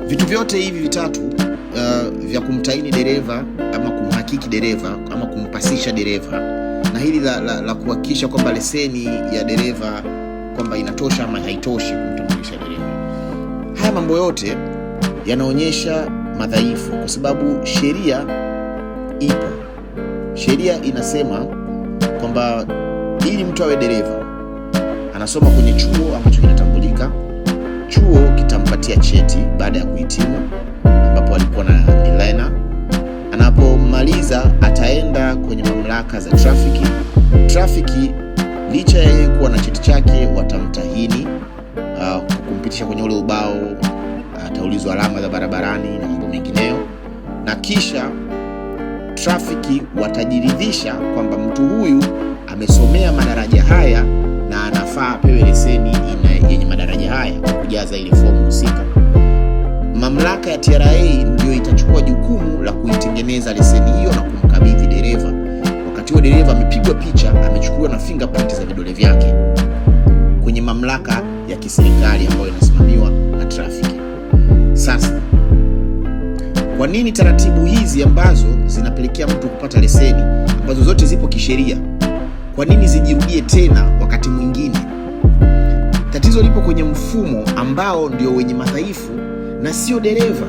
Vitu vyote hivi vitatu vya kumtaini dereva ama kumhakiki dereva ama kumpasisha dereva, na hili la kuhakikisha kwamba leseni ya dereva kwamba inatosha ama haitoshi kumtambulisha dereva, haya mambo yote yanaonyesha madhaifu, kwa sababu sheria ipo. Sheria inasema kwamba ili mtu awe dereva anasoma kwenye chuo ambacho kinatambulika. Chuo kitampatia cheti baada ya kuhitimu, ambapo alikuwa na milena. Anapomaliza ataenda kwenye mamlaka za trafiki. Trafiki, licha ya yeye kuwa na cheti chake, watamtahini kumpitisha kwenye ule ubao, ataulizwa alama za barabarani na mambo mengineyo, na kisha trafiki watajiridhisha kwamba mtu huyu amesomea madaraja haya na anafaa apewe leseni yenye madaraja haya kwa kujaza ile fomu husika. Mamlaka ya TRA ndio itachukua jukumu la kuitengeneza leseni hiyo na kumkabidhi dereva. Wakati huo dereva amepigwa picha, amechukuliwa na fingerprint za vidole vyake kwenye mamlaka ya kiserikali ambayo inasimamiwa na trafiki. Sasa, kwa nini taratibu hizi ambazo zinapelekea mtu kupata leseni, ambazo zote zipo kisheria, kwa nini zijirudie tena wakati mwingine? Tatizo lipo kwenye mfumo ambao ndio wenye madhaifu na sio dereva.